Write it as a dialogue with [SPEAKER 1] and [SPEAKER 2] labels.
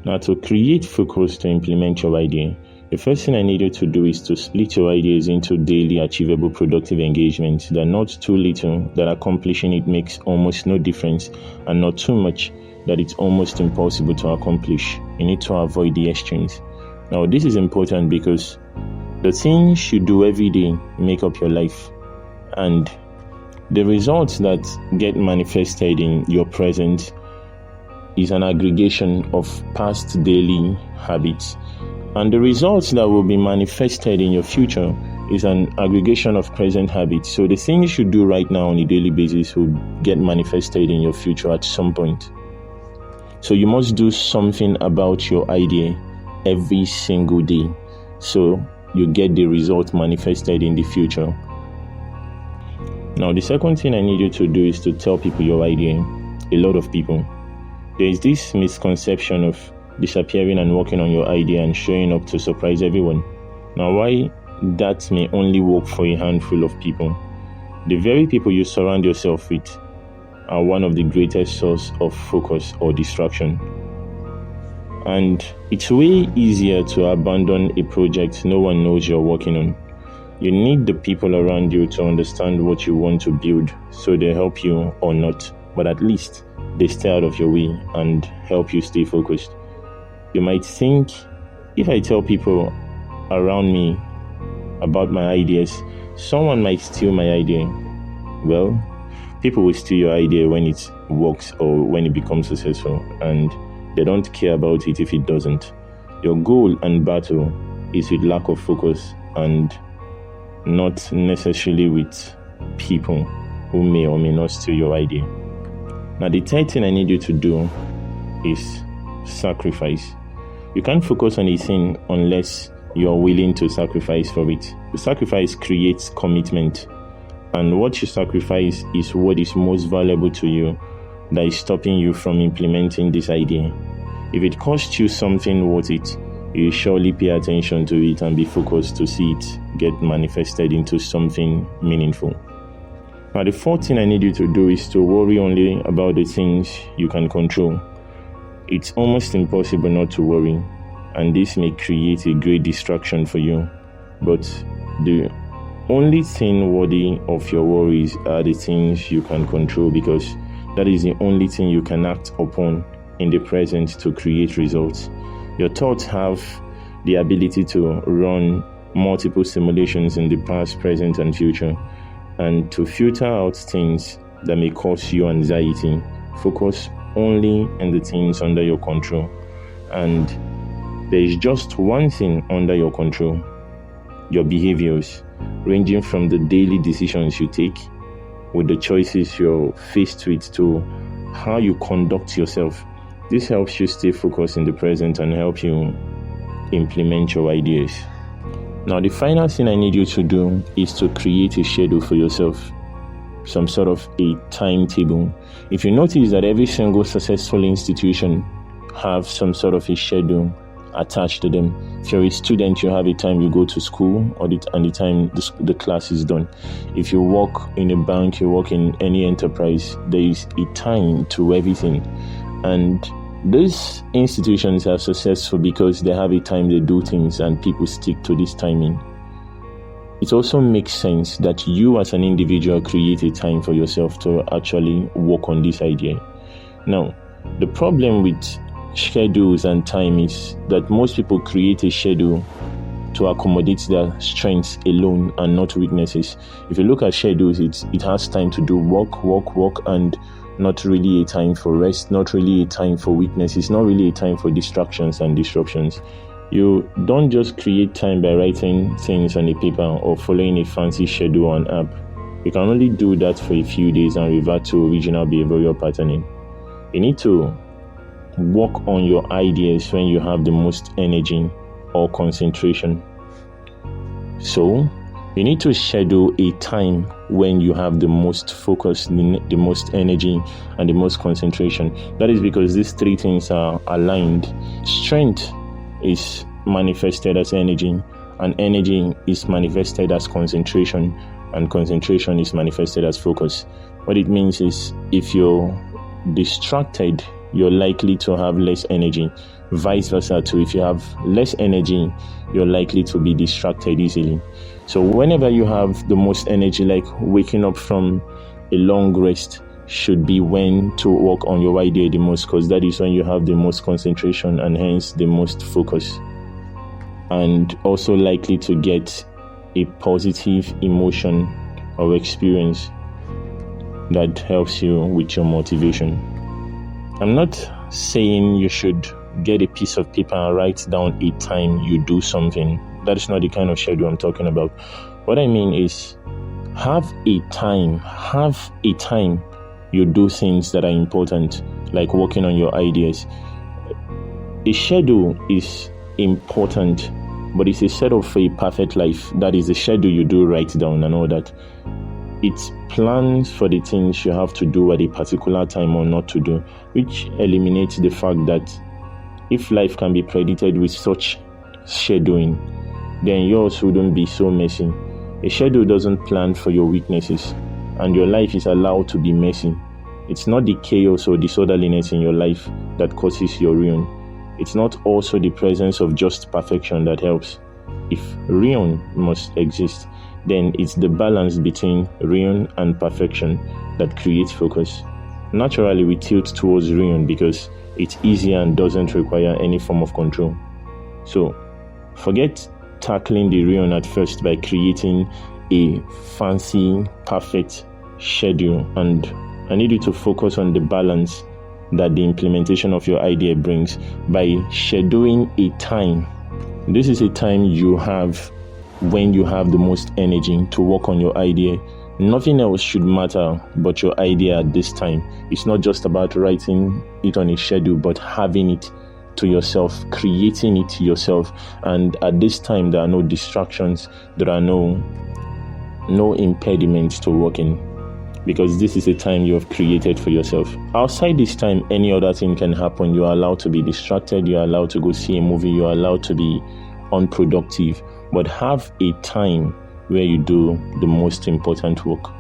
[SPEAKER 1] Now, to create focus to implement your idea, the first thing I need you to do is to split your ideas into daily achievable productive engagements that are not too little that accomplishing it makes almost no difference, and not too much that it's almost impossible to accomplish. You need to avoid the extremes. Now, this is important because the things you do every day make up your life, and the results that get manifested in your present is an aggregation of past daily habits. And the results that will be manifested in your future is an aggregation of present habits. So the things you do right now on a daily basis will get manifested in your future at some point. So you must do something about your idea every single day, so you get the result manifested in the future. Now, the second thing I need you to do is to tell people your idea. A lot of people. There is this misconception of disappearing and working on your idea and showing up to surprise everyone. Now, why that may only work for a handful of people. The very people you surround yourself with are one of the greatest source of focus or distraction. And it's way easier to abandon a project no one knows you're working on. You need the people around you to understand what you want to build, so they help you or not, but at least they stay out of your way and help you stay focused. You might think, if I tell people around me about my ideas, someone might steal my idea. Well, people will steal your idea when it works or when it becomes successful, and they don't care about it if it doesn't. Your goal and battle is with lack of focus and not necessarily with people who may or may not steal your idea. Now, the third thing I need you to do is sacrifice. You can't focus on a thing unless you are willing to sacrifice for it. The sacrifice creates commitment, and what you sacrifice is what is most valuable to you that is stopping you from implementing this idea. If it costs you something worth it, you surely pay attention to it and be focused to see it get manifested into something meaningful. Now, the fourth thing I need you to do is to worry only about the things you can control. It's almost impossible not to worry, and this may create a great distraction for you. But the only thing worthy of your worries are the things you can control, because that is the only thing you can act upon in the present to create results. Your thoughts have the ability to run multiple simulations in the past, present, and future, and to filter out things that may cause you anxiety. Focus only on the things under your control. And there is just one thing under your control: your behaviors, ranging from the daily decisions you take, with the choices you're faced with, to how you conduct yourself. This helps you stay focused in the present and help you implement your ideas. Now, the final thing I need you to do is to create a schedule for yourself, some sort of a timetable. If you notice that every single successful institution have some sort of a schedule attached to them. If you're a student, you have a time you go to school and the time the class is done. If you work in a bank, you work in any enterprise, there is a time to everything. And these institutions are successful because they have a time they do things and people stick to this timing. It also makes sense that you as an individual create a time for yourself to actually work on this idea. Now, the problem with schedules and time is that most people create a schedule to accommodate their strengths alone and not weaknesses. If you look at schedules, it has time to do work, and not really a time for rest, not really a time for weaknesses, not really a time for distractions and disruptions. You don't just create time by writing things on a paper or following a fancy schedule on app. You can only do that for a few days and revert to original behavioral patterning. You need to work on your ideas when you have the most energy or concentration. So, you need to schedule a time when you have the most focus, the most energy, and the most concentration. That is because these three things are aligned. Strength is manifested as energy, and energy is manifested as concentration, and concentration is manifested as focus. What it means is, if you're distracted, you're likely to have less energy. vice versa too. If you have less energy, you're likely to be distracted easily. So whenever you have the most energy, like waking up from a long rest, should be when to work on your idea the most, because that is when you have the most concentration and hence the most focus, and also likely to get a positive emotion or experience that helps you with your motivation. I'm not saying you should get a piece of paper and write down a time you do something. That is not the kind of schedule I'm talking about. What I mean is have a time you do things that are important, like working on your ideas. A schedule is important, but it's a setup for a perfect life. That is the schedule you do write down and all that. It plans for the things you have to do at a particular time or not to do, which eliminates the fact that if life can be predicted with such scheduling, then yours wouldn't be so messy. A schedule doesn't plan for your weaknesses, and your life is allowed to be messy. It's not the chaos or disorderliness in your life that causes your ruin. It's not also the presence of just perfection that helps. If ruin must exist, then it's the balance between ruin and perfection that creates focus. Naturally, we tilt towards ruin because it's easier and doesn't require any form of control. So, forget tackling the ruin at first by creating a fancy, perfect schedule, and I need you to focus on the balance that the implementation of your idea brings by scheduling a time. This is a time you have when you have the most energy to work on your idea. Nothing else should matter but your idea at this time. It's not just about writing it on a schedule, but having it to yourself, creating it yourself. And at this time, there are no distractions, there are no impediments to working, because this is a time you have created for yourself. Outside this time, any other thing can happen. You are allowed to be distracted, you are allowed to go see a movie, you are allowed to be unproductive, but have a time where you do the most important work.